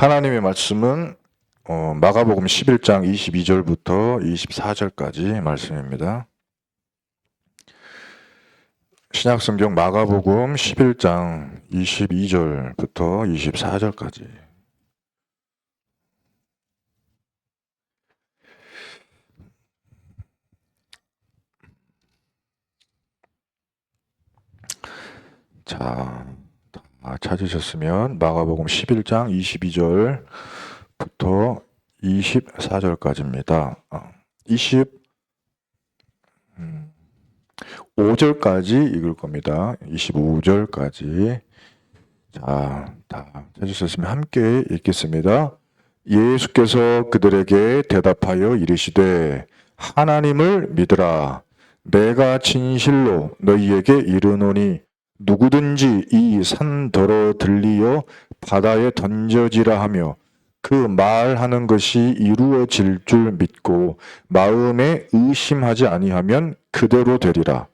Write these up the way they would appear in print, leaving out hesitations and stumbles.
하나님의 말씀은 마가복음 11장 22절부터 24절까지 말씀입니다. 신약성경 마가복음 11장 22절부터 24절까지. 자, 찾으셨으면 마가복음 11장 22절부터 24절까지입니다. 25절까지 읽을 겁니다. 25절까지. 자, 다 찾으셨으면 함께 읽겠습니다. 예수께서 그들에게 대답하여 이르시되 하나님을 믿으라. 내가 진실로 너희에게 이르노니 누구든지 이 산더러 들리어 바다에 던져지라 하며 그 말하는 것이 이루어질 줄 믿고 마음에 의심하지 아니하면 그대로 되리라.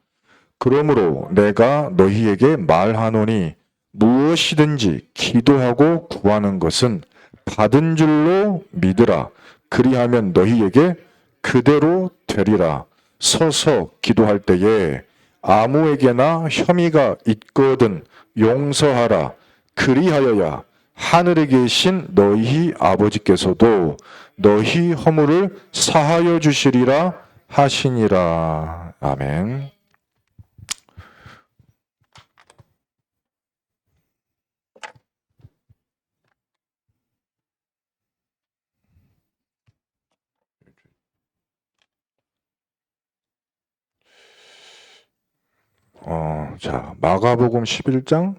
그러므로 내가 너희에게 말하노니 무엇이든지 기도하고 구하는 것은 받은 줄로 믿으라. 그리하면 너희에게 그대로 되리라. 서서 기도할 때에 아무에게나 혐의가 있거든 용서하라. 그리하여야 하늘에 계신 너희 아버지께서도 너희 허물을 사하여 주시리라 하시니라. 아멘. 자, 마가복음 11장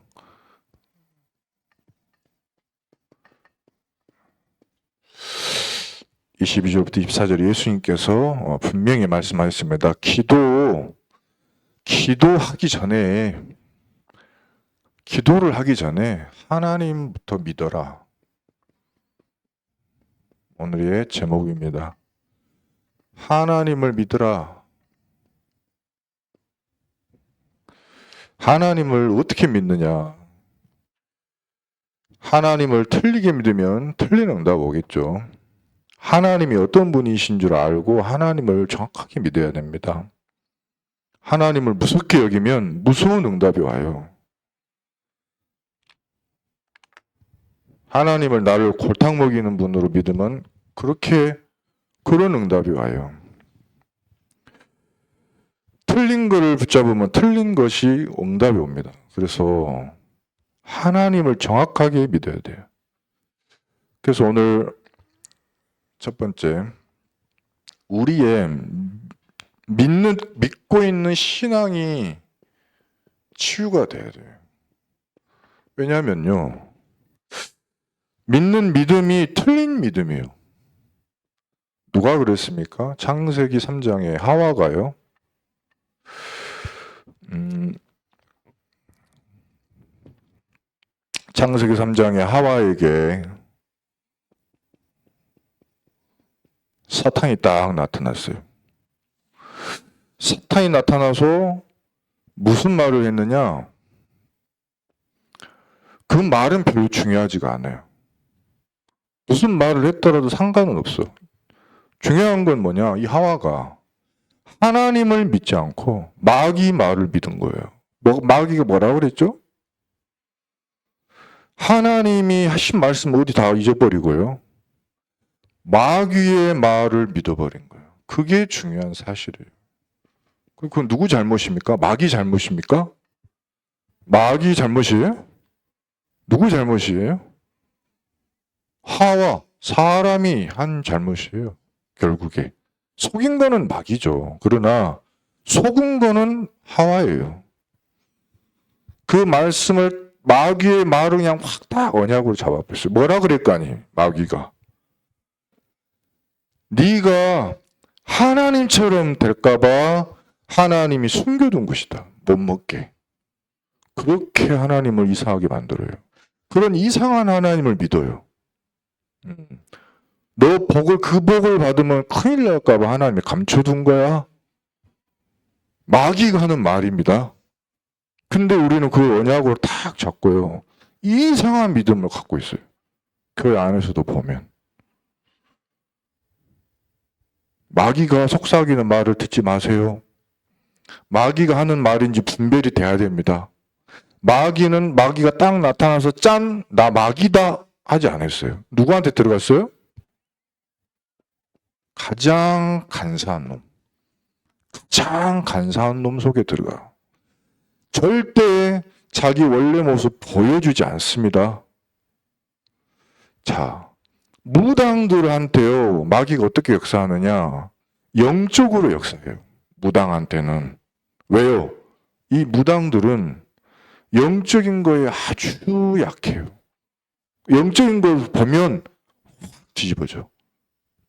22절부터 24절 예수님께서 분명히 말씀하셨습니다. 기도를 하기 전에 하나님부터 믿어라. 오늘의 제목입니다. 하나님을 믿으라. 하나님을 어떻게 믿느냐? 하나님을 틀리게 믿으면 틀린 응답 오겠죠. 하나님이 어떤 분이신 줄 알고 하나님을 정확하게 믿어야 됩니다. 하나님을 무섭게 여기면 무서운 응답이 와요. 하나님을 나를 골탕 먹이는 분으로 믿으면 그런 응답이 와요. 틀린 거를 붙잡으면 틀린 것이 응답이 옵니다. 그래서 하나님을 정확하게 믿어야 돼요. 그래서 오늘 첫 번째, 우리의 믿고 있는 신앙이 치유가 돼야 돼요. 왜냐하면요, 믿는 믿음이 틀린 믿음이에요. 누가 그랬습니까? 창세기 3장에 하와가요. 창세기 3장에 하와에게 사탄이 딱 나타났어요. 사탄이 나타나서 무슨 말을 했느냐? 그 말은 별로 중요하지가 않아요. 무슨 말을 했더라도 상관은 없어. 중요한 건 뭐냐? 이 하와가 하나님을 믿지 않고 마귀 말을 믿은 거예요. 마귀가 뭐라고 그랬죠? 하나님이 하신 말씀 어디 다 잊어버리고요. 마귀의 말을 믿어버린 거예요. 그게 중요한 사실이에요. 그건 누구 잘못입니까? 마귀 잘못입니까? 마귀 잘못이에요? 누구 잘못이에요? 하와, 사람이 한 잘못이에요. 결국에. 속인 거는 마귀죠. 그러나 속은 거는 하와예요. 그 말씀을 마귀의 말을 그냥 확 딱 언약으로 잡아버렸어요. 뭐라 그랬까니 마귀가. 네가 하나님처럼 될까봐 하나님이 숨겨둔 것이다. 못 먹게. 그렇게 하나님을 이상하게 만들어요. 그런 이상한 하나님을 믿어요. 그 복을 받으면 큰일 날까봐 하나님이 감춰둔 거야. 마귀가 하는 말입니다. 근데 우리는 그 언약으로 딱 잡고요. 이상한 믿음을 갖고 있어요. 교회 안에서도 보면 마귀가 속삭이는 말을 듣지 마세요. 마귀가 하는 말인지 분별이 돼야 됩니다. 마귀는 마귀가 딱 나타나서 짠! 나 마귀다! 하지 않았어요. 누구한테 들어갔어요? 가장 간사한 놈. 가장 간사한 놈 속에 들어가요. 절대 자기 원래 모습 보여주지 않습니다. 자, 무당들한테요, 마귀가 어떻게 역사하느냐? 영적으로 역사해요. 무당한테는. 왜요? 이 무당들은 영적인 거에 아주 약해요. 영적인 걸 보면 뒤집어져.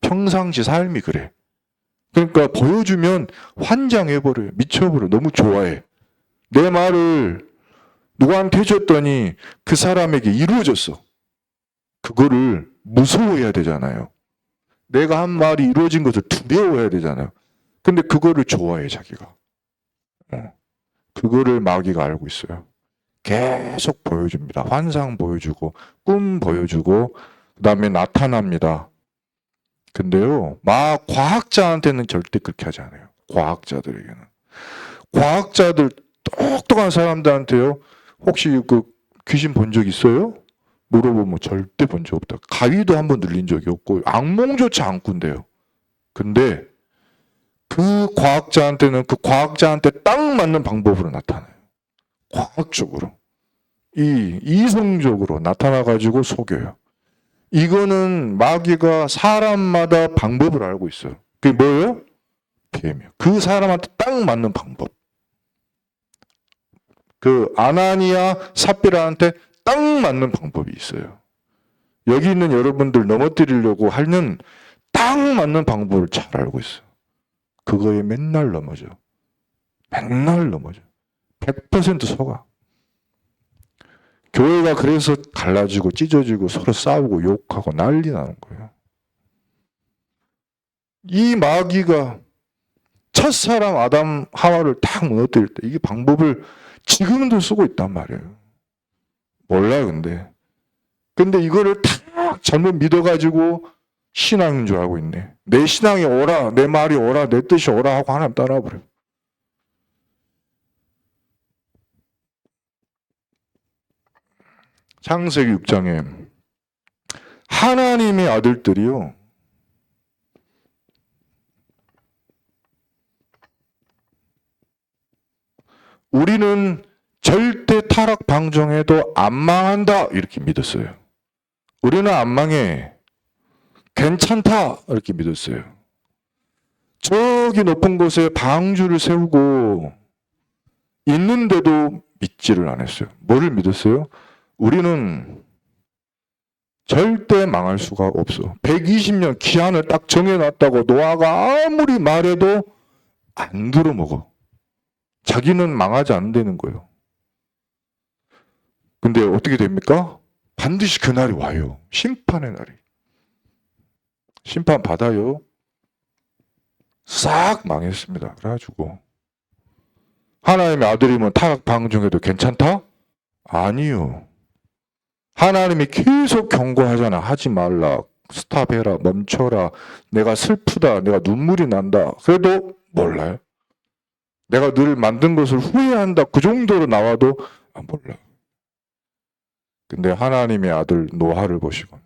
평상시 삶이 그래. 그러니까 보여주면 환장해버려요. 미쳐버려요. 너무 좋아해. 내 말을 누구한테 해줬더니 그 사람에게 이루어졌어. 그거를 무서워해야 되잖아요. 내가 한 말이 이루어진 것을 두려워해야 되잖아요. 근데 그거를 좋아해, 자기가. 그거를 마귀가 알고 있어요. 계속 보여줍니다. 환상 보여주고, 꿈 보여주고, 그 다음에 나타납니다. 근데요, 과학자한테는 절대 그렇게 하지 않아요. 과학자들에게는. 과학자들, 똑똑한 사람들한테요, 혹시 그 귀신 본 적 있어요? 물어보면 절대 본 적 없다. 가위도 한번 눌린 적이 없고, 악몽조차 안 꾼대요. 근데 그 과학자한테는 그 과학자한테 딱 맞는 방법으로 나타나요. 과학적으로. 이성적으로 나타나가지고 속여요. 이거는 마귀가 사람마다 방법을 알고 있어요. 그게 뭐예요? 비밀. 그 사람한테 딱 맞는 방법. 그 아나니아 삽비라한테 딱 맞는 방법이 있어요. 여기 있는 여러분들 넘어뜨리려고 하는 딱 맞는 방법을 잘 알고 있어요. 그거에 맨날 넘어져. 맨날 넘어져. 100% 속아. 교회가 그래서 갈라지고 찢어지고 서로 싸우고 욕하고 난리 나는 거예요. 이 마귀가 첫사람 아담 하와를 딱 무너뜨릴 때 이게 방법을 지금도 쓰고 있단 말이에요. 몰라요, 근데 이거를 딱 잘못 믿어가지고 신앙인 줄 알고 있네. 내 신앙이 오라, 내 말이 오라, 내 뜻이 오라 하고 하나님 따라버려요. 창세기 6장에 하나님의 아들들이요, 우리는 절대 타락 방종해도 안 망한다 이렇게 믿었어요. 우리는 안 망해. 괜찮다 이렇게 믿었어요. 저기 높은 곳에 방주를 세우고 있는데도 믿지를 않았어요. 뭐를 믿었어요? 우리는 절대 망할 수가 없어. 120년 기한을 딱 정해놨다고 노아가 아무리 말해도 안 들어먹어. 자기는 망하지 않는다는 거예요. 근데 어떻게 됩니까? 반드시 그날이 와요. 심판의 날이. 심판 받아요. 싹 망했습니다. 그래가지고 하나님의 아들이면 타락 방종해도 괜찮다? 아니요. 하나님이 계속 경고하잖아. 하지 말라. 스탑해라. 멈춰라. 내가 슬프다. 내가 눈물이 난다. 그래도 몰라요. 내가 늘 만든 것을 후회한다. 그 정도로 나와도 몰라. 근데 하나님의 아들 노아를 보시고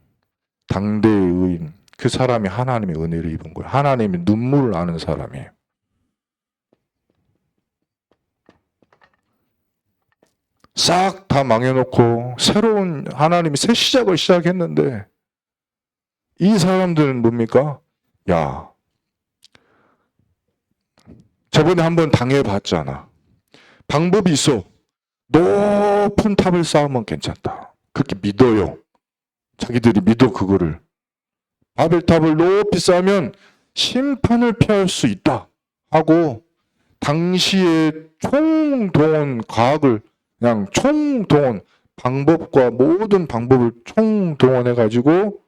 당대의 의인 그 사람이 하나님의 은혜를 입은 거예요. 하나님의 눈물을 아는 사람이에요. 싹 다 망해놓고 새로운 하나님이 새 시작을 시작했는데 이 사람들은 뭡니까? 야, 저번에 한번 당해봤잖아. 방법이 있어. 높은 탑을 쌓으면 괜찮다. 그렇게 믿어요. 자기들이 믿어 그거를. 바벨탑을 높이 쌓으면 심판을 피할 수 있다 하고 당시의 총동원 과학을 그냥 총동원 방법과 모든 방법을 총동원해가지고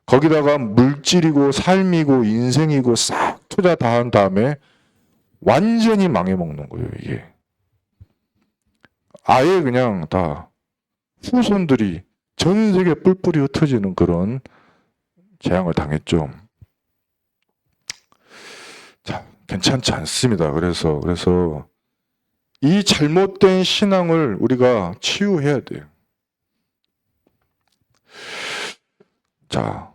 거기다가 물질이고 삶이고 인생이고 싹 투자 다 한 다음에 완전히 망해먹는 거예요, 이게. 아예 그냥 다 후손들이 전 세계 뿔뿔이 흩어지는 그런 재앙을 당했죠. 자, 괜찮지 않습니다. 그래서 이 잘못된 신앙을 우리가 치유해야 돼요. 자,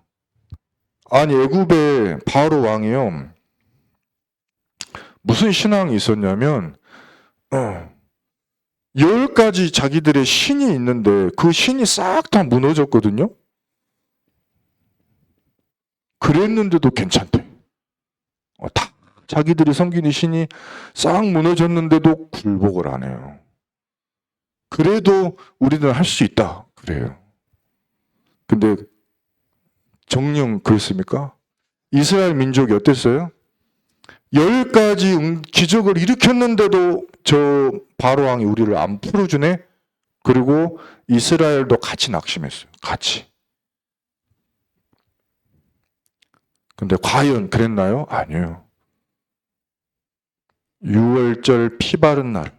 아니 애굽의 바로 왕이요, 무슨 신앙이 있었냐면 10가지 자기들의 신이 있는데 그 신이 싹 다 무너졌거든요. 그랬는데도 괜찮대. 다 자기들이 섬기는 신이 싹 무너졌는데도 굴복을 안 해요. 그래도 우리는 할 수 있다 그래요. 근데 정녕 그랬습니까? 이스라엘 민족이 어땠어요? 10가지 기적을 일으켰는데도 저 바로왕이 우리를 안 풀어주네? 그리고 이스라엘도 같이 낙심했어요. 같이. 근데 과연 그랬나요? 아니에요. 6월절 피 바른 날.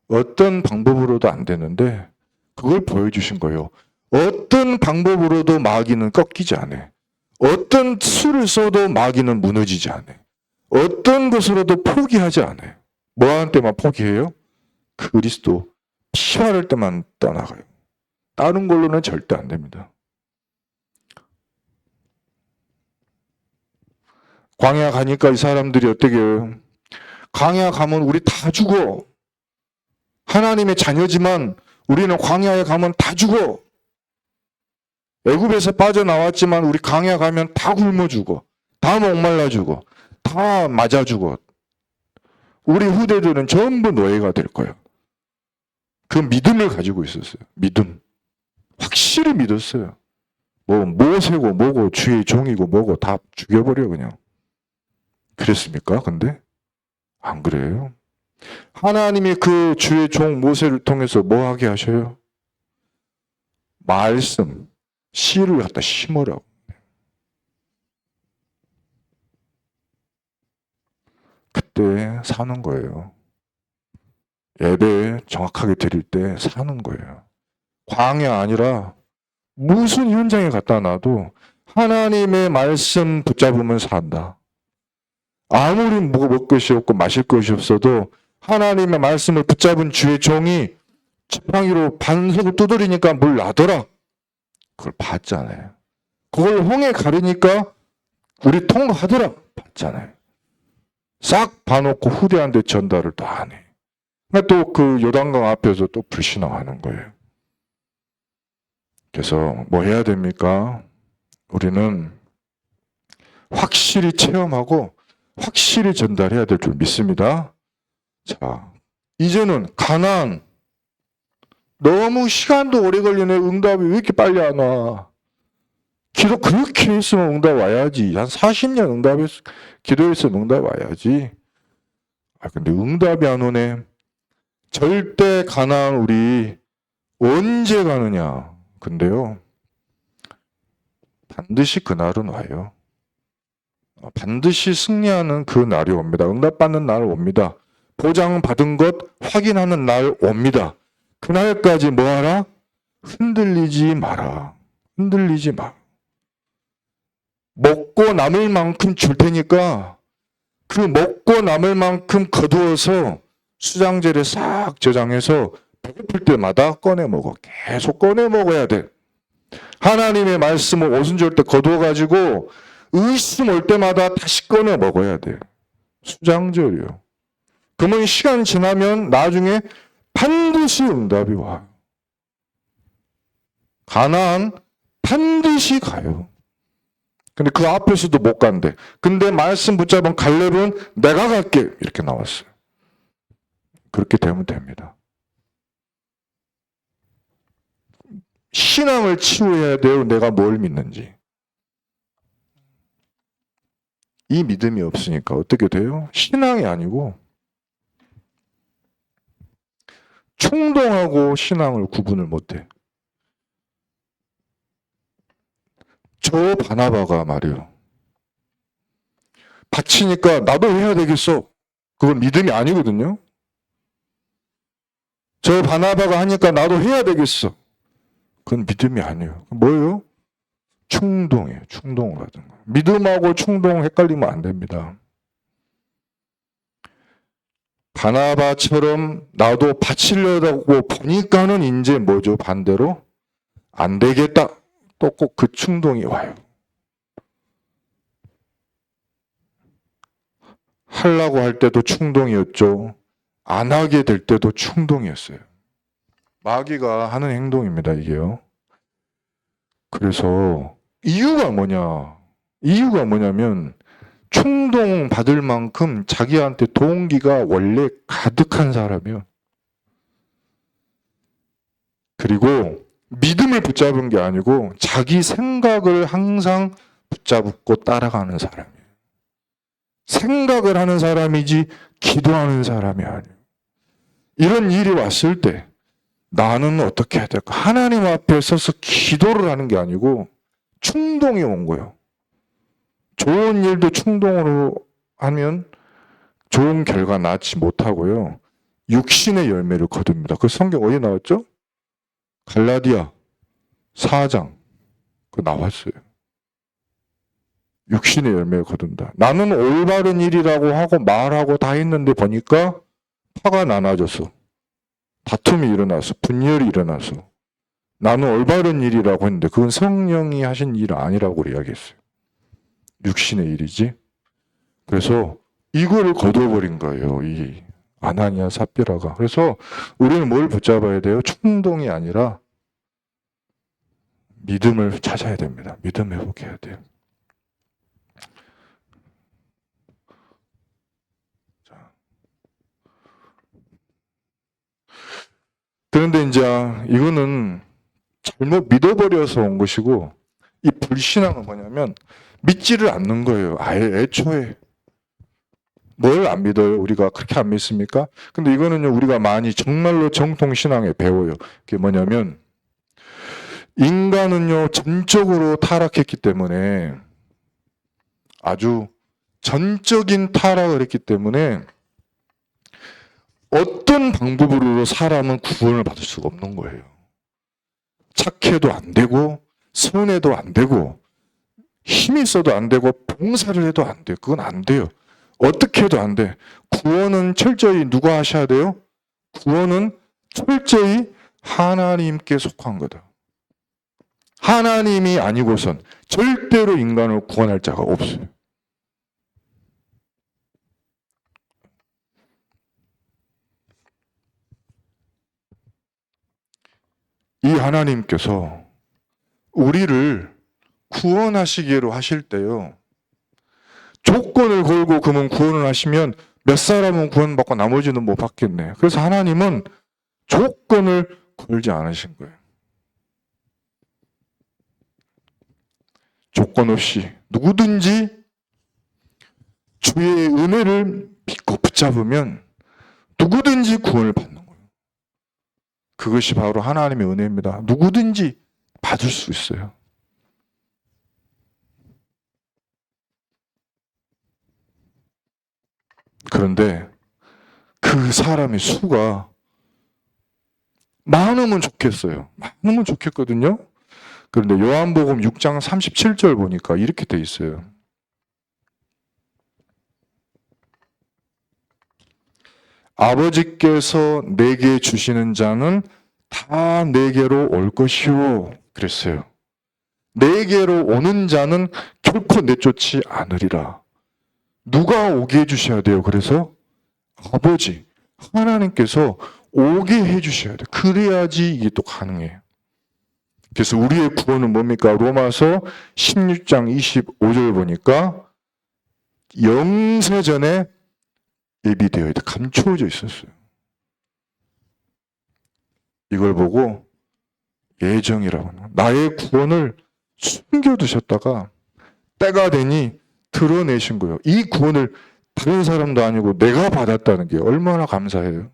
어떤 방법으로도 안 되는데 그걸 보여주신 거예요. 어떤 방법으로도 마귀는 꺾이지 않아요. 어떤 수를 써도 마귀는 무너지지 않아요. 어떤 것으로도 포기하지 않아요. 뭐 하는 때만 포기해요? 그리스도 피 바를 때만 떠나가요. 다른 걸로는 절대 안 됩니다. 광야 가니까 이 사람들이 어떻게 해요? 광야 가면 우리 다 죽어. 하나님의 자녀지만 우리는 광야에 가면 다 죽어. 애굽에서 빠져나왔지만 우리 광야 가면 다 굶어 죽어. 다 목말라 죽어. 다 맞아 죽어. 우리 후대들은 전부 노예가 될 거야. 그 믿음을 가지고 있었어요. 믿음. 확실히 믿었어요. 뭐 모세고 뭐고 주의 종이고 뭐고 다 죽여버려 그냥. 그랬습니까? 근데 안 그래요. 하나님이 그 주의 종 모세를 통해서 뭐 하게 하셔요? 말씀, 씨를 갖다 심으라고. 그때 사는 거예요. 예배 정확하게 드릴 때 사는 거예요. 광야 아니라 무슨 현장에 갖다 놔도 하나님의 말씀 붙잡으면 산다. 아무리 먹을 것이 없고 마실 것이 없어도 하나님의 말씀을 붙잡은 주의 종이 지팡이로 반석을 두드리니까 물 나더라. 그걸 봤잖아요. 그걸 홍해 가르니까 우리 통과하더라. 봤잖아요. 싹 봐놓고 후대한테 전달을 또 안 해. 또 그 요단강 앞에서 또 불신앙하는 거예요. 그래서 뭐 해야 됩니까? 우리는 확실히 체험하고 확실히 전달해야 될 줄 믿습니다. 자, 이제는 가나안. 너무 시간도 오래 걸리네. 응답이 왜 이렇게 빨리 안 와? 기도 그렇게 했으면 응답 와야지. 한 40년 응답했, 기도했으면 응답 와야지. 근데 응답이 안 오네. 절대 가나안 우리 언제 가느냐. 근데요, 반드시 그날은 와요. 반드시 승리하는 그 날이 옵니다. 응답받는 날 옵니다. 보장받은 것 확인하는 날 옵니다. 그날까지 뭐하라? 흔들리지 마라. 흔들리지 마. 먹고 남을 만큼 줄 테니까 그 먹고 남을 만큼 거두어서 수장제를 싹 저장해서 배고플 때마다 꺼내 먹어. 계속 꺼내 먹어야 돼. 하나님의 말씀을 오순절 때 거두어가지고 의심 올 때마다 다시 꺼내 먹어야 돼. 수장절이요. 그러면 시간 지나면 나중에 반드시 응답이 와요. 가나안 반드시 가요. 근데 그 앞에서도 못 간대. 근데 말씀 붙잡은 갈렙은 내가 갈게. 이렇게 나왔어요. 그렇게 되면 됩니다. 신앙을 치유해야 돼요. 내가 뭘 믿는지. 이 믿음이 없으니까 어떻게 돼요? 신앙이 아니고 충동하고 신앙을 구분을 못해. 저 바나바가 말이에요. 바치니까 나도 해야 되겠어. 그건 믿음이 아니거든요. 저 바나바가 하니까 나도 해야 되겠어. 그건 믿음이 아니에요. 뭐예요? 충동이에요. 충동을 하는 거. 믿음하고 충동 헷갈리면 안 됩니다. 바나바처럼 나도 바치려고 보니까는 이제 뭐죠? 반대로 안 되겠다. 또 꼭 그 충동이 와요. 하려고 할 때도 충동이었죠. 안 하게 될 때도 충동이었어요. 마귀가 하는 행동입니다, 이게요. 그래서 이유가 뭐냐면 충동 받을 만큼 자기한테 동기가 원래 가득한 사람이요. 그리고 믿음을 붙잡은 게 아니고 자기 생각을 항상 붙잡고 따라가는 사람이에요. 생각을 하는 사람이지 기도하는 사람이 아니에요. 이런 일이 왔을 때 나는 어떻게 해야 될까? 하나님 앞에 서서 기도를 하는 게 아니고 충동이 온 거예요. 좋은 일도 충동으로 하면 좋은 결과 낳지 못하고요. 육신의 열매를 거둡니다. 그 성경 어디 나왔죠? 갈라디아 4장 그 나왔어요. 육신의 열매를 거둔다. 나는 올바른 일이라고 하고 말하고 다 했는데 보니까 파가 나눠져서 다툼이 일어나서 분열이 일어나서 나는 올바른 일이라고 했는데 그건 성령이 하신 일 아니라고 이야기했어요. 육신의 일이지. 그래서 이거를 거둬버린 거예요. 이 아나니아 삽비라가. 그래서 우리는 뭘 붙잡아야 돼요? 충동이 아니라 믿음을 찾아야 됩니다. 믿음 회복해야 돼요. 그런데 이제 이거는 잘못 믿어버려서 온 것이고 이 불신앙은 뭐냐면 믿지를 않는 거예요. 아예 애초에. 뭘 안 믿어요? 우리가 그렇게 안 믿습니까? 근데 이거는요, 우리가 많이 정말로 정통신앙에 배워요. 그게 뭐냐면 인간은요, 전적으로 타락했기 때문에 아주 전적인 타락을 했기 때문에 어떤 방법으로 사람은 구원을 받을 수가 없는 거예요. 착해도 안 되고 선해도 안 되고 힘이 있어도 안 되고 봉사를 해도 안 돼요. 그건 안 돼요. 어떻게 해도 안 돼. 구원은 철저히 누가 하셔야 돼요? 구원은 철저히 하나님께 속한 거다. 하나님이 아니고선 절대로 인간을 구원할 자가 없어요. 이 하나님께서 우리를 구원하시기로 하실 때요. 조건을 걸고 그러면 구원을 하시면 몇 사람은 구원받고 나머지는 못 받겠네. 그래서 하나님은 조건을 걸지 않으신 거예요. 조건 없이 누구든지 주의 은혜를 믿고 붙잡으면 누구든지 구원을 받는 거예요. 그것이 바로 하나님의 은혜입니다. 누구든지 받을 수 있어요. 그런데 그 사람의 수가 많으면 좋겠어요. 많으면 좋겠거든요. 그런데 요한복음 6장 37절 보니까 이렇게 돼 있어요. 아버지께서 내게 주시는 자는 다 내게로 올 것이요. 그랬어요. 내게로 오는 자는 결코 내쫓지 않으리라. 누가 오게 해주셔야 돼요? 그래서 아버지, 하나님께서 오게 해주셔야 돼요. 그래야지 이게 또 가능해요. 그래서 우리의 구원은 뭡니까? 로마서 16장 25절 보니까 영세전에 예비되어 있다. 감추어져 있었어요. 이걸 보고 예정이라고 하는 거예요. 나의 구원을 숨겨두셨다가 때가 되니 드러내신 거예요. 이 구원을 다른 사람도 아니고 내가 받았다는 게 얼마나 감사해요.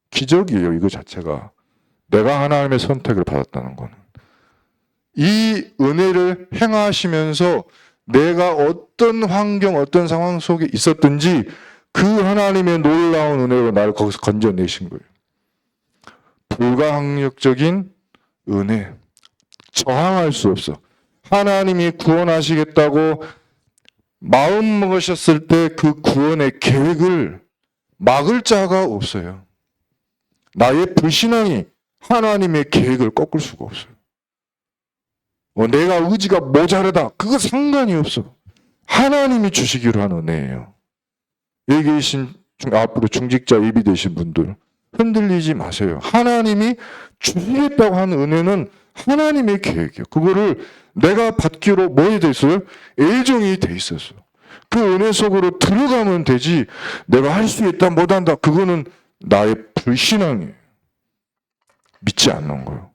기적이에요. 이거 자체가. 내가 하나님의 선택을 받았다는 거는. 이 은혜를 행하시면서 내가 어떤 환경, 어떤 상황 속에 있었든지 그 하나님의 놀라운 은혜로 나를 거기서 건져내신 거예요. 불가항력적인 은혜. 저항할 수 없어. 하나님이 구원하시겠다고 마음 먹으셨을 때 그 구원의 계획을 막을 자가 없어요. 나의 불신앙이 하나님의 계획을 꺾을 수가 없어요. 내가 의지가 모자라다. 그거 상관이 없어. 하나님이 주시기로 한 은혜예요. 여기 계신 앞으로 중직자 예비 되신 분들 흔들리지 마세요. 하나님이 주시겠다고 한 은혜는 하나님의 계획이에요. 그거를 내가 받기로 뭐에 돼 있어요? 애정이 돼 있었어. 그 은혜 속으로 들어가면 되지. 내가 할 수 있다 못한다. 그거는 나의 불신앙이에요. 믿지 않는 거예요.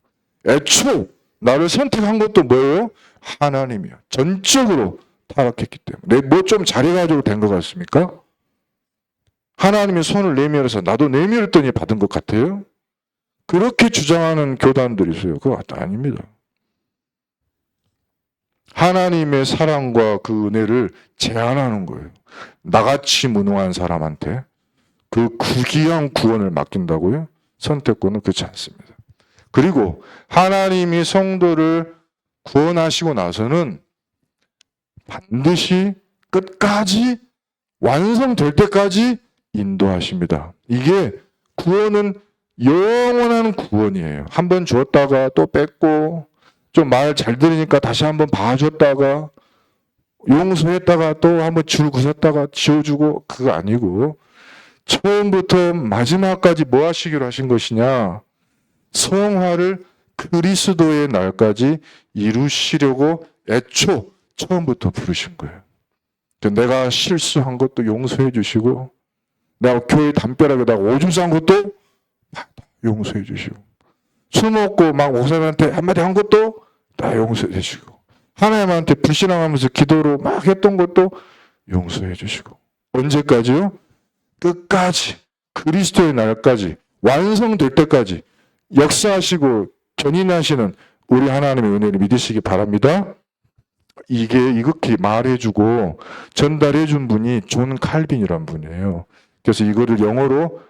애초 나를 선택한 것도 뭐예요? 하나님이야. 전적으로 타락했기 때문에. 뭐 좀 잘해가지고 된 것 같습니까? 하나님이 손을 내밀어서 나도 내밀었더니 받은 것 같아요? 그렇게 주장하는 교단들이 있어요. 그거 아닙니다. 하나님의 사랑과 그 은혜를 제한하는 거예요. 나같이 무능한 사람한테 그 귀한 구원을 맡긴다고요? 선택권은 그렇지 않습니다. 그리고 하나님이 성도를 구원하시고 나서는 반드시 끝까지 완성될 때까지 인도하십니다. 이게 구원은 영원한 구원이에요. 한번 주었다가 또 뺐고 좀 말 잘 들으니까 다시 한번 봐줬다가 용서했다가 또 한번 줄 긋었다가 지워주고 그거 아니고 처음부터 마지막까지 뭐 하시기로 하신 것이냐? 성화를 그리스도의 날까지 이루시려고 애초 처음부터 부르신 거예요. 내가 실수한 것도 용서해 주시고 내가 교회 담벼락에다가 오줌 싼 것도 용서해 주시고 술 먹고 막 목사님한테 한마디 한 것도 다 용서해 주시고 하나님한테 불신앙하면서 기도로 막 했던 것도 용서해 주시고 언제까지요? 끝까지 그리스도의 날까지 완성될 때까지 역사하시고 견인하시는 우리 하나님의 은혜를 믿으시기 바랍니다. 이게 이렇게 말해주고 전달해준 분이 존 칼빈이란 분이에요. 그래서 이거를 영어로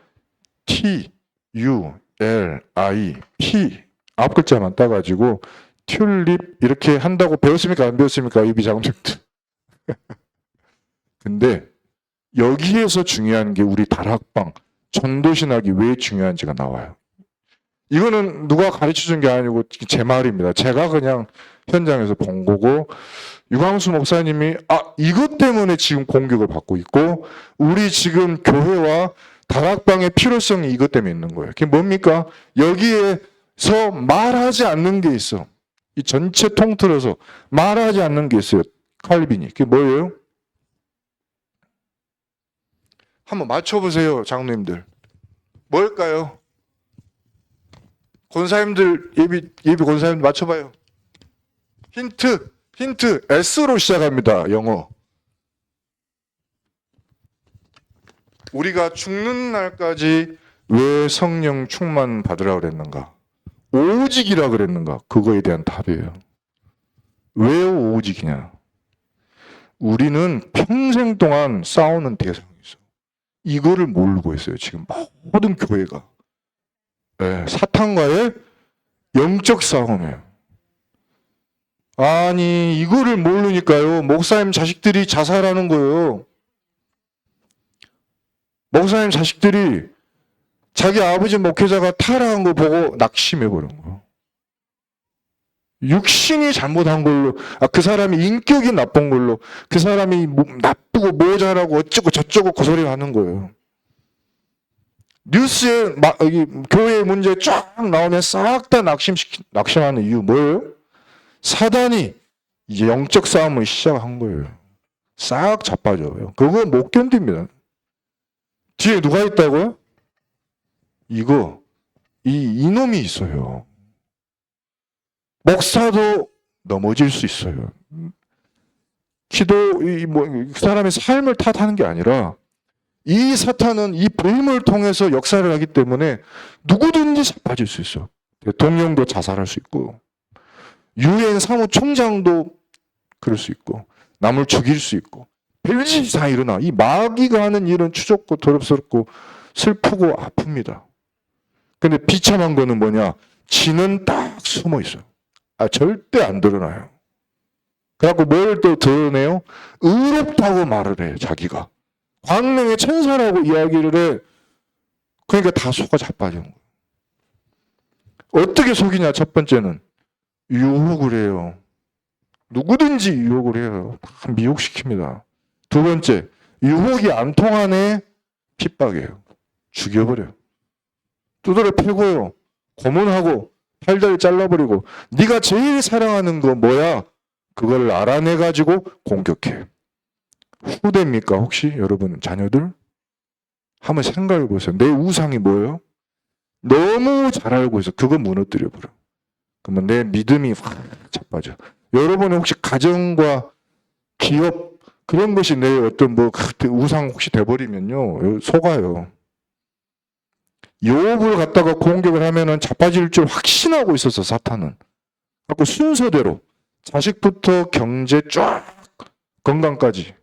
T, U, L, I, P 앞 글자만 따가지고 튤립 이렇게 한다고 배웠습니까? 안 배웠습니까? 이 비장님들. 근데 여기에서 중요한 게 우리 다락방 전도신학이 왜 중요한지가 나와요. 이거는 누가 가르쳐준 게 아니고 제 말입니다. 제가 그냥 현장에서 본 거고 유광수 목사님이 이것 때문에 지금 공격을 받고 있고 우리 지금 교회와 다락방의 필요성이 이것 때문에 있는 거예요. 그게 뭡니까? 여기에서 말하지 않는 게 있어. 이 전체 통틀어서 말하지 않는 게 있어요. 칼빈이. 그게 뭐예요? 한번 맞춰보세요, 장로님들. 뭘까요? 권사님들, 예비 권사님들 맞춰봐요. 힌트. S로 시작합니다, 영어. 우리가 죽는 날까지 왜 성령 충만 받으라 그랬는가? 오직이라 그랬는가? 그거에 대한 답이에요. 왜 오직이냐? 우리는 평생 동안 싸우는 대상이 있어. 이거를 모르고 있어요, 지금 모든 교회가. 네, 사탄과의 영적 싸움이에요. 아니, 이거를 모르니까요, 목사님 자식들이 자살하는 거예요. 목사님 자식들이 자기 아버지 목회자가 타락한 거 보고 낙심해버린 거예요. 육신이 잘못한 걸로, 그 사람이 인격이 나쁜 걸로, 그 사람이 나쁘고 모자라고 어쩌고 저쩌고 그 소리를 하는 거예요. 뉴스에 여기 교회 문제 쫙 나오면 싹 다 낙심하는 이유 뭐예요? 사단이 이제 영적 싸움을 시작한 거예요. 싹 자빠져요. 그거 못 견딥니다. 뒤에 누가 있다고요? 이놈이 있어요. 목사도 넘어질 수 있어요. 그 사람의 삶을 탓하는 게 아니라 이 사탄은 이 복음을 통해서 역사를 하기 때문에 누구든지 자빠질 수 있어. 대통령도 자살할 수 있고 유엔 사무총장도 그럴 수 있고 남을 죽일 수 있고 별짓이 다 일어나. 이 마귀가 하는 일은 추잡고 더럽스럽고 슬프고 아픕니다. 근데 비참한 거는 뭐냐? 지는 딱 숨어 있어요. 절대 안 드러나요. 그래갖고 뭘 또 드러내요? 의롭다고 말을 해요, 자기가. 광명의 천사라고 이야기를 해. 그러니까 다 속아 자빠지는 거예요. 어떻게 속이냐? 첫 번째는 유혹을 해요. 누구든지 유혹을 해요. 다 미혹시킵니다. 두 번째, 유혹이 안 통하네 핍박이에요. 죽여버려요. 두드려 패고요. 고문하고 팔다리 잘라버리고 네가 제일 사랑하는 거 뭐야? 그걸 알아내가지고 공격해. 후대입니까? 혹시 여러분 자녀들? 한번 생각해 보세요. 내 우상이 뭐예요? 너무 잘 알고 있어. 그거 무너뜨려버려. 그러면 내 믿음이 확 자빠져. 여러분은 혹시 가정과 기업 그런 것이 내 어떤 뭐 우상 혹시 돼버리면요 속아요. 욥을 갖다가 공격을 하면은 자빠질 줄 확신하고 있었어 사탄은. 그래서 순서대로 자식부터 경제 쫙 건강까지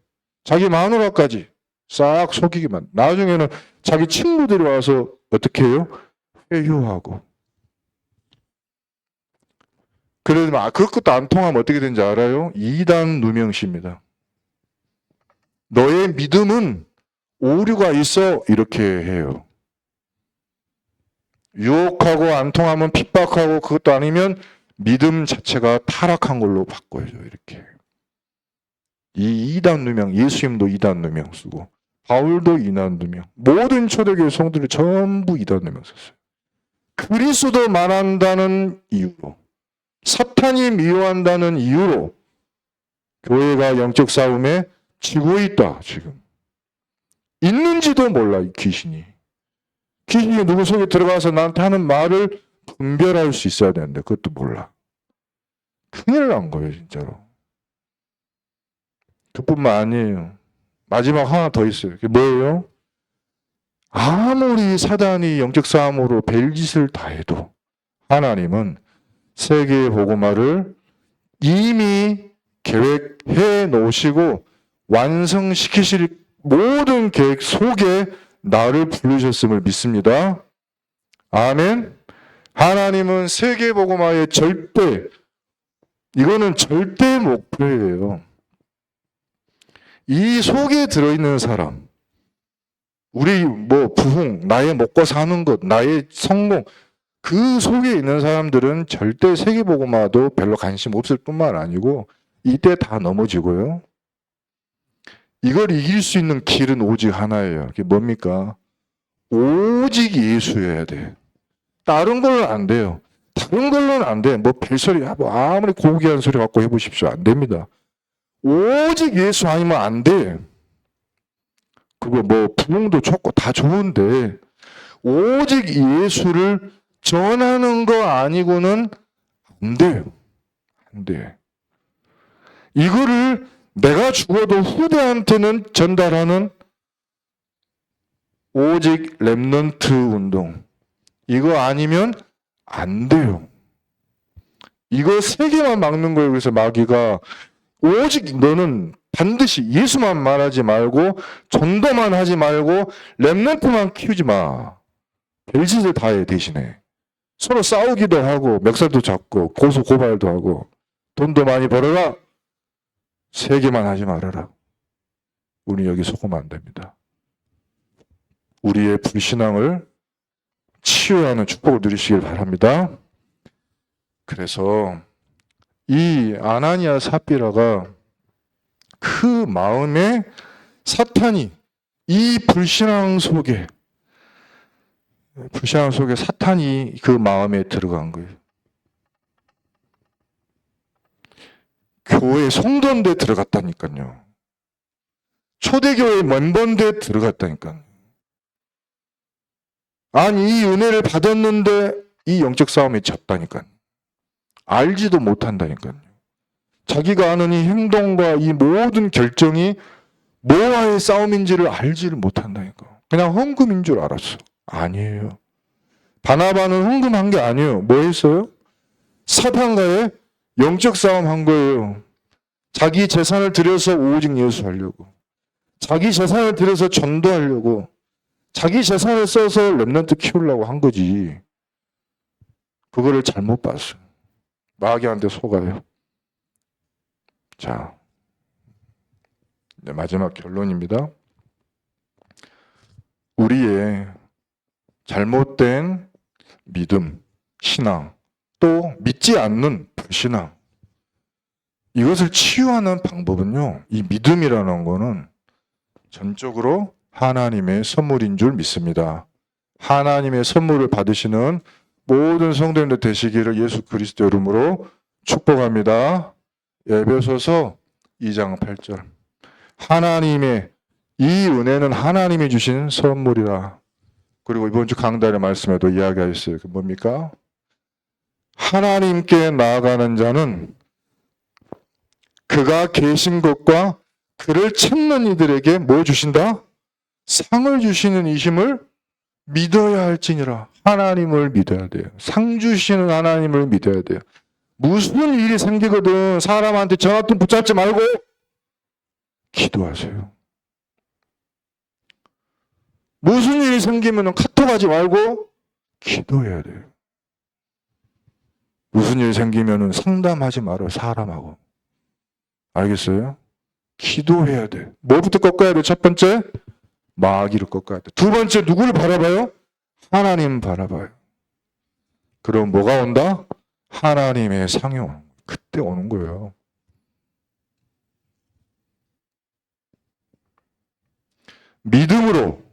자기 마누라까지 싹 속이기만. 나중에는 자기 친구들이 와서 어떻게 해요? 회유하고. 그러면 그것도 안 통하면 어떻게 되는지 알아요? 이단 누명시입니다. 너의 믿음은 오류가 있어 이렇게 해요. 유혹하고 안 통하면 핍박하고 그것도 아니면 믿음 자체가 타락한 걸로 바꿔야죠. 이렇게. 이 이단 누명, 예수님도 이단 누명 쓰고 바울도 이단 누명, 모든 초대교회 성도들이 전부 이단 누명 썼어요. 그리스도 말한다는 이유로, 사탄이 미워한다는 이유로 교회가 영적 싸움에 지고 있다. 지금 있는지도 몰라 이 귀신이. 귀신이 누구 속에 들어가서 나한테 하는 말을 분별할 수 있어야 되는데 그것도 몰라. 큰일 난 거예요 진짜로. 그뿐만 아니에요. 마지막 하나 더 있어요. 그게 뭐예요? 아무리 사단이 영적 싸움으로 별짓을 다 해도 하나님은 세계의 복음화를 이미 계획해 놓으시고 완성시키실 모든 계획 속에 나를 부르셨음을 믿습니다. 아멘. 하나님은 세계 복음화의 이거는 절대 목표예요. 이 속에 들어있는 사람, 우리 뭐 부흥, 나의 먹고 사는 것, 나의 성공, 그 속에 있는 사람들은 절대 세계 복음화도 별로 관심 없을 뿐만 아니고 이때 다 넘어지고요. 이걸 이길 수 있는 길은 오직 하나예요. 그게 뭡니까? 오직 예수여야 돼. 다른 걸로는 안 돼요. 다른 걸로는 안 돼. 뭐 별소리, 뭐 아무리 고귀한 소리 갖고 해보십시오. 안 됩니다. 오직 예수 아니면 안 돼. 그거 뭐 부흥도 좋고 다 좋은데 오직 예수를 전하는 거 아니고는 안 돼요. 안 돼. 이거를 내가 죽어도 후대한테는 전달하는 오직 렘넌트 운동. 이거 아니면 안 돼요. 이거 세 개만 막는 거예요. 그래서 마귀가 오직 너는 반드시 예수만 말하지 말고 전도만 하지 말고 렘넌트만 키우지 마. 별짓을 다 해 대신에. 서로 싸우기도 하고 멱살도 잡고 고소 고발도 하고 돈도 많이 벌어라. 세 개만 하지 말아라. 우리 여기 속으면 안 됩니다. 우리의 불신앙을 치유하는 축복을 누리시길 바랍니다. 그래서 이 아나니아 삽비라가 그 마음에 사탄이 이 불신앙 속에 사탄이 그 마음에 들어간 거예요. 교회 성도인데 들어갔다니까요. 초대교회 멤버인데 들어갔다니까요. 아니 이 은혜를 받았는데 이 영적 싸움에 졌다니까요. 알지도 못한다니까요. 자기가 하는 이 행동과 이 모든 결정이 뭐와의 싸움인지를 알지를 못한다니까. 그냥 헌금인 줄 알았어. 아니에요. 바나바는 헌금한 게 아니에요. 뭐 했어요? 사탄과의 영적 싸움 한 거예요. 자기 재산을 들여서 오직 예수 하려고. 자기 재산을 들여서 전도하려고. 자기 재산을 써서 렘넌트 키우려고 한 거지. 그거를 잘못 봤어요. 마귀한테 속아요. 자, 이제 마지막 결론입니다. 우리의 잘못된 믿음, 신앙, 또 믿지 않는 불신앙, 이것을 치유하는 방법은요, 이 믿음이라는 거는 전적으로 하나님의 선물인 줄 믿습니다. 하나님의 선물을 받으시는 모든 성도님들 되시기를 예수 그리스도 이름으로 축복합니다. 에베소서 2장 8절. 하나님의 이 은혜는 하나님이 주신 선물이라. 그리고 이번 주 강단의 말씀에도 이야기하셨어요. 그 뭡니까? 하나님께 나아가는 자는 그가 계신 것과 그를 찾는 이들에게 뭐 주신다? 상을 주시는 이심을 믿어야 할지니라. 하나님을 믿어야 돼요. 상 주시는 하나님을 믿어야 돼요. 무슨 일이 생기거든 사람한테 전화통 붙잡지 말고 기도하세요. 무슨 일이 생기면 카톡하지 말고 기도해야 돼요. 무슨 일이 생기면 상담하지 말아요. 사람하고. 알겠어요? 기도해야 돼. 뭐부터 꺾어야 돼? 첫 번째, 마귀를 꺾어야 돼. 두 번째, 누구를 바라봐요? 하나님 바라봐요. 그럼 뭐가 온다? 하나님의 상이 오는 거예요. 그때 오는 거예요. 믿음으로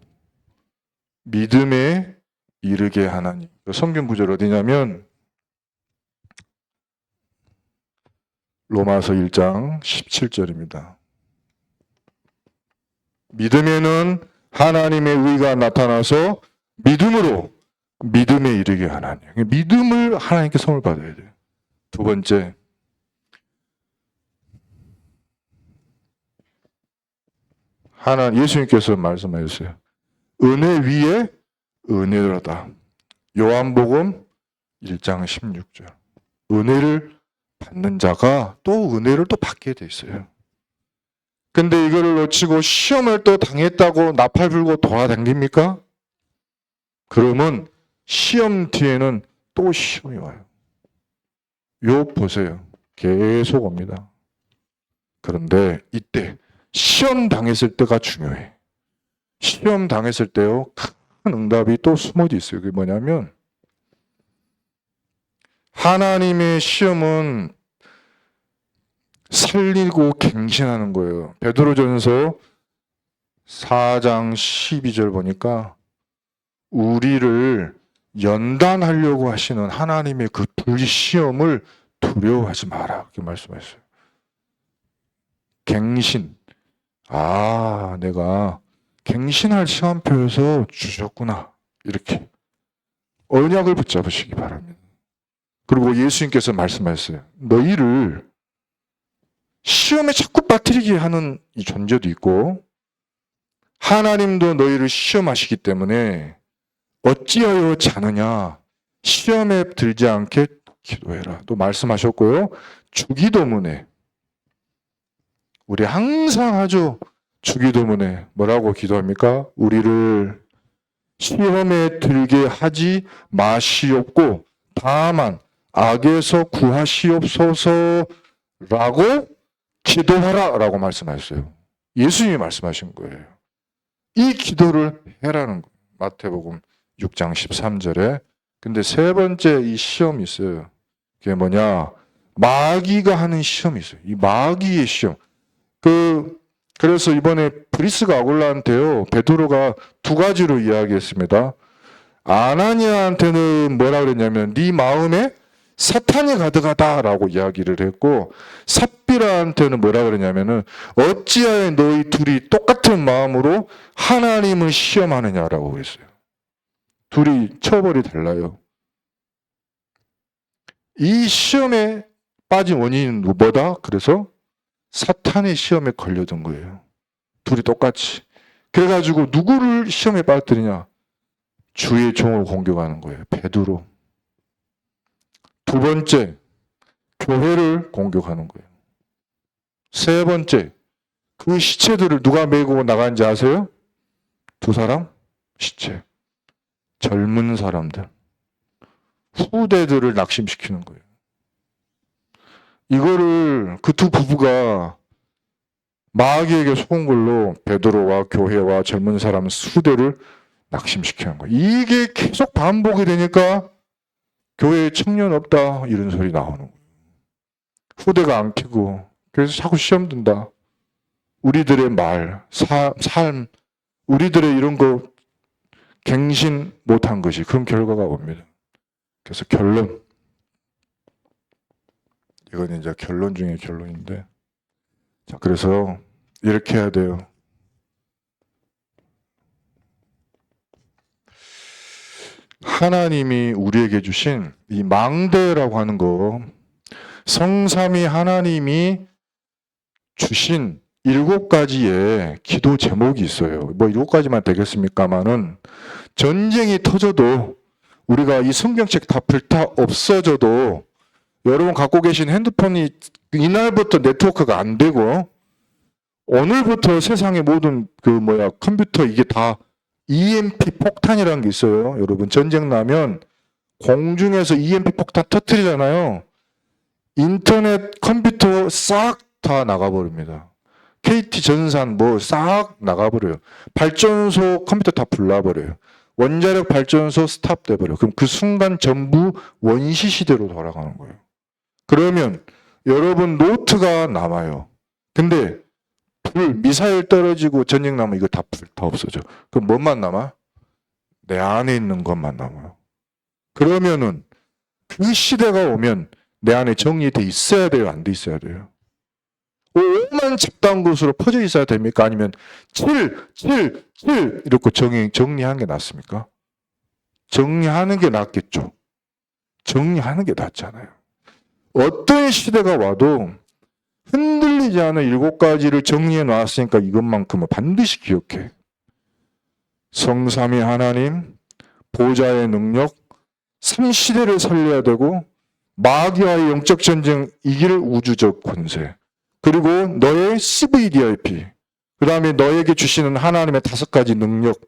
믿음에 이르게 하나님. 성경 구절 어디냐면 로마서 1장 17절입니다. 믿음에는 하나님의 의가 나타나서 믿음으로 믿음에 이르게 하나님. 믿음을 하나님께 선물 받아야 돼요. 두 번째, 예수님께서 말씀하셨어요. 은혜 위에 은혜로다. 요한복음 1장 16절. 은혜를 받는 자가 또 은혜를 또 받게 돼 있어요. 근데 이거를 놓치고 시험을 또 당했다고 나팔 불고 돌아다닙니까? 그러면 시험 뒤에는 또 시험이 와요. 요 보세요. 계속 옵니다. 그런데 이때 시험 당했을 때가 중요해. 시험 당했을 때요, 큰 응답이 또 숨어져 있어요. 그게 뭐냐면 하나님의 시험은 살리고 갱신하는 거예요. 베드로전서 4장 12절 보니까 우리를 연단하려고 하시는 하나님의 그 불시험을 두려워하지 마라. 그렇게 말씀하셨어요. 갱신. 아, 내가 갱신할 시험표에서 주셨구나. 이렇게 언약을 붙잡으시기 바랍니다. 그리고 예수님께서 말씀하셨어요. 너희를 시험에 자꾸 빠뜨리게 하는 이 존재도 있고 하나님도 너희를 시험하시기 때문에 어찌하여 자느냐 시험에 들지 않게 기도해라. 또 말씀하셨고요. 주기도문에 우리 항상 하죠. 주기도문에 뭐라고 기도합니까? 우리를 시험에 들게 하지 마시옵고 다만 악에서 구하시옵소서라고 기도하라 라고 말씀하셨어요. 예수님이 말씀하신 거예요. 이 기도를 해라는 거예요. 마태복음 6장 13절에. 근데 세 번째 이 시험이 있어요. 그게 뭐냐? 마귀가 하는 시험이 있어요. 이 마귀의 시험. 그래서 이번에 브리스가 아굴라한테요, 베드로가 두 가지로 이야기했습니다. 아나니아한테는 뭐라 그랬냐면 네 마음에 사탄이 가득하다라고 이야기를 했고 삽비라한테는 뭐라 그랬냐면은 어찌하여 너희 둘이 똑같은 마음으로 하나님을 시험하느냐라고 그랬어요. 둘이 처벌이 달라요. 이 시험에 빠진 원인은 뭐다? 그래서 사탄의 시험에 걸려든 거예요. 둘이 똑같이. 그래가지고 누구를 시험에 빠뜨리냐? 주의 종을 공격하는 거예요. 베드로. 두 번째, 교회를 공격하는 거예요. 세 번째, 그 시체들을 누가 메고 나간지 아세요? 두 사람? 시체. 젊은 사람들. 후대들을 낙심시키는 거예요. 이거를 그 두 부부가 마귀에게 속은 걸로 베드로와 교회와 젊은 사람 후대를 낙심시키는 거예요. 이게 계속 반복이 되니까 교회에 청년 없다 이런 소리 나오는 거예요. 후대가 안 키고 그래서 자꾸 시험 든다. 우리들의 말, 삶, 우리들의 이런 거 갱신 못한 것이 그런 결과가 옵니다. 그래서 결론. 이건 이제 결론 중에 결론인데. 자, 그래서 이렇게 해야 돼요. 하나님이 우리에게 주신 이 망대라고 하는 거, 성삼위 하나님이 주신 7가지의 기도 제목이 있어요. 뭐 7가지만 되겠습니까만은 전쟁이 터져도 우리가 이 성경책 다 불타 없어져도 여러분 갖고 계신 핸드폰이 이날부터 네트워크가 안 되고 오늘부터 세상의 모든 컴퓨터 이게 다 EMP 폭탄이라는 게 있어요. 여러분 전쟁 나면 공중에서 EMP 폭탄 터뜨리잖아요. 인터넷 컴퓨터 싹 다 나가버립니다. KT 전산 뭐 싹 나가버려요. 발전소 컴퓨터 다 불나버려요. 원자력 발전소 스탑돼버려요. 그럼 그 순간 전부 원시 시대로 돌아가는 거예요. 그러면 여러분 노트가 남아요. 근데 미사일 떨어지고 전쟁 나면 이거 다 없어져. 그럼 뭐만 남아? 내 안에 있는 것만 남아요. 그러면은 그 시대가 오면 내 안에 정리돼 있어야 돼요? 안 돼 있어야 돼요? 5만 잡다한 것으로 퍼져 있어야 됩니까? 아니면 7 이렇게 정리하는 게 낫습니까? 정리하는 게 낫겠죠. 정리하는 게 낫잖아요. 어떤 시대가 와도 흔들리지 않은 7가지를 정리해 놨으니까 이것만큼은 반드시 기억해. 성삼위 하나님, 보좌의 능력, 3시대를 살려야 되고 마귀와의 영적 전쟁 이길 우주적 권세, 그리고 너의 CVDIP, 그 다음에 너에게 주시는 하나님의 5가지 능력,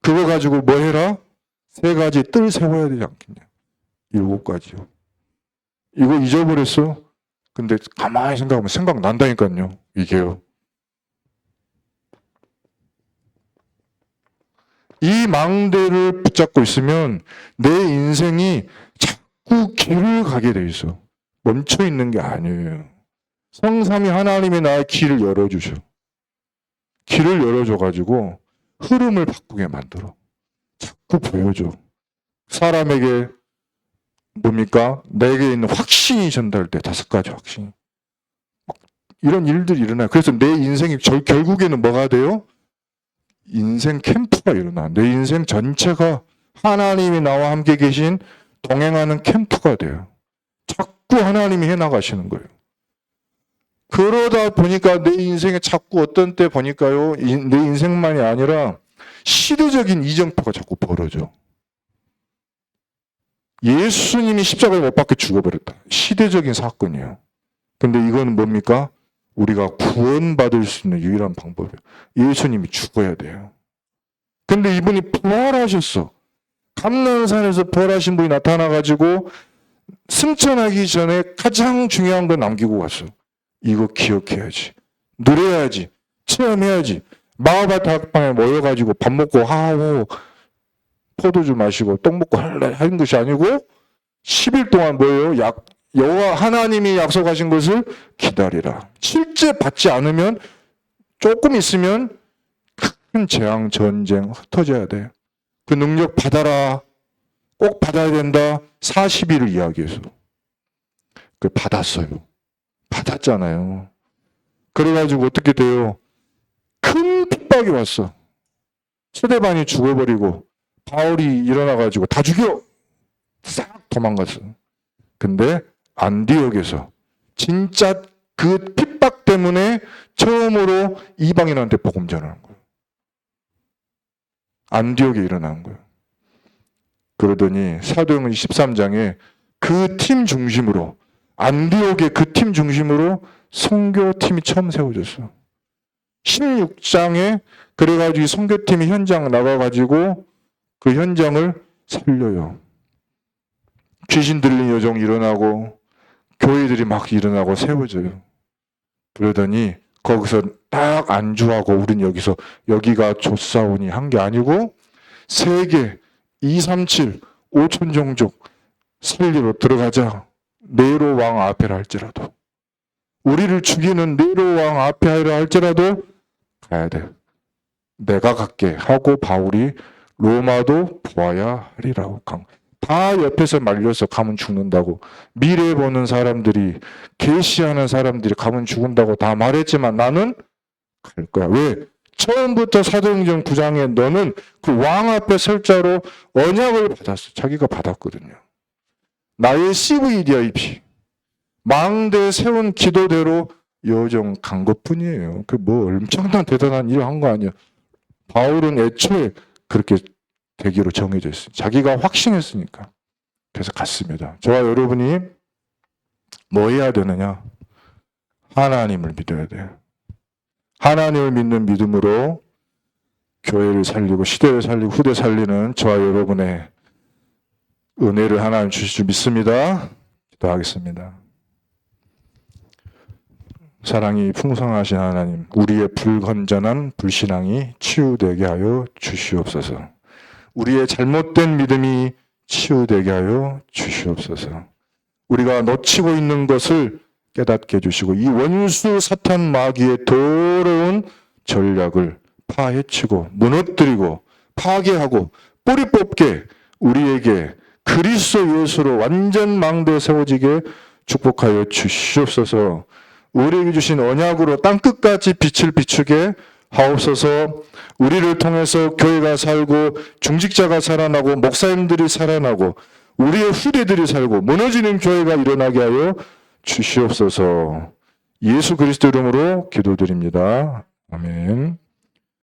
그거 가지고 뭐 해라? 3가지 뜰 세워야 되지 않겠냐? 7가지요. 이거 잊어버렸어? 근데 가만히 생각하면 생각난다니까요. 이게요. 이 망대를 붙잡고 있으면 내 인생이 자꾸 길을 가게 돼 있어. 멈춰 있는 게 아니에요. 성삼위 하나님이 나의 길을 열어주셔. 길을 열어줘가지고 흐름을 바꾸게 만들어. 자꾸 보여줘. 사람에게 뭡니까? 내게 있는 확신이 전달돼. 5가지 확신. 이런 일들이 일어나요. 그래서 내 인생이 결국에는 뭐가 돼요? 인생 캠프가 일어나. 내 인생 전체가 하나님이 나와 함께 계신 동행하는 캠프가 돼요. 자꾸 하나님이 해나가시는 거예요. 그러다 보니까 내 인생에 자꾸 어떤 때 보니까요, 내 인생만이 아니라 시대적인 이정표가 자꾸 벌어져. 예수님이 십자가에 못 박혀 죽어버렸다. 시대적인 사건이에요. 근데 이건 뭡니까? 우리가 구원받을 수 있는 유일한 방법이에요. 예수님이 죽어야 돼요. 근데 이분이 부활하셨어. 감난산에서 부활하신 분이 나타나가지고 승천하기 전에 가장 중요한 거 남기고 갔어. 이거 기억해야지. 누려야지. 체험해야지. 마가다락방에 모여가지고 밥 먹고 하고 포도주 마시고 떡 먹고 하는 것이 아니고 10일 동안 뭐예요? 여호와 하나님이 약속하신 것을 기다리라. 실제 받지 않으면 조금 있으면 큰 재앙, 전쟁 흩어져야 돼. 그 능력 받아라. 꼭 받아야 된다. 40일을 이야기해서. 그 받았어요. 받았잖아요. 그래가지고 어떻게 돼요? 큰 핍박이 왔어. 스데반이 죽어버리고 바울이 일어나가지고 다 죽여! 싹 도망갔어. 근데 안디옥에서 진짜 그 핍박 때문에 처음으로 이방인한테 복음 전하는 거예요. 안디옥에 일어난 거예요. 그러더니 사도행전 13장에 그 팀 중심으로, 안디옥의 그 팀 중심으로 선교팀이 처음 세워졌어. 16장에 그래가지고 선교팀이 현장 나가가지고 그 현장을 살려요. 귀신 들린 여종 일어나고 교회들이 막 일어나고 세워져요. 그러더니 거기서 딱 안주하고 우린 여기서 여기가 조사오니 한 게 아니고 세계 237 5천 종족 살리러 들어가자. 네로 왕 앞에라 할지라도 우리를 죽이는 네로 왕 앞에 하라 할지라도 가야 돼. 내가 갈게 하고 바울이 로마도 보아야 하리라고 다 옆에서 말려서 가면 죽는다고 미래 보는 사람들이 계시하는 사람들이 가면 죽는다고 다 말했지만 나는 갈 거야. 왜? 처음부터 사도행전 9장에 너는 그 왕 앞에 설 자로 언약을 받았어. 자기가 받았거든요. 나의 CVDIP 망대 세운 기도대로 여정 간 것뿐이에요. 그 뭐 엄청난 대단한 일을 한 거 아니야. 바울은 애초에 그렇게 되기로 정해져 있어요. 자기가 확신했으니까. 그래서 갔습니다. 저와 여러분이 뭐 해야 되느냐? 하나님을 믿어야 돼요. 하나님을 믿는 믿음으로 교회를 살리고 시대를 살리고 후대 살리는 저와 여러분의 은혜를 하나님 주실 줄 믿습니다. 기도하겠습니다. 사랑이 풍성하신 하나님, 우리의 불건전한 불신앙이 치유되게 하여 주시옵소서. 우리의 잘못된 믿음이 치유되게 하여 주시옵소서. 우리가 놓치고 있는 것을 깨닫게 해주시고 이 원수 사탄 마귀의 더러운 전략을 파헤치고 무너뜨리고 파괴하고 뿌리 뽑게 우리에게 그리스도 예수로 완전 망대 세워지게 축복하여 주시옵소서. 우리에게 주신 언약으로 땅끝까지 빛을 비추게 하옵소서. 우리를 통해서 교회가 살고 중직자가 살아나고 목사님들이 살아나고 우리의 후대들이 살고 무너지는 교회가 일어나게 하여 주시옵소서. 예수 그리스도 이름으로 기도드립니다. 아멘.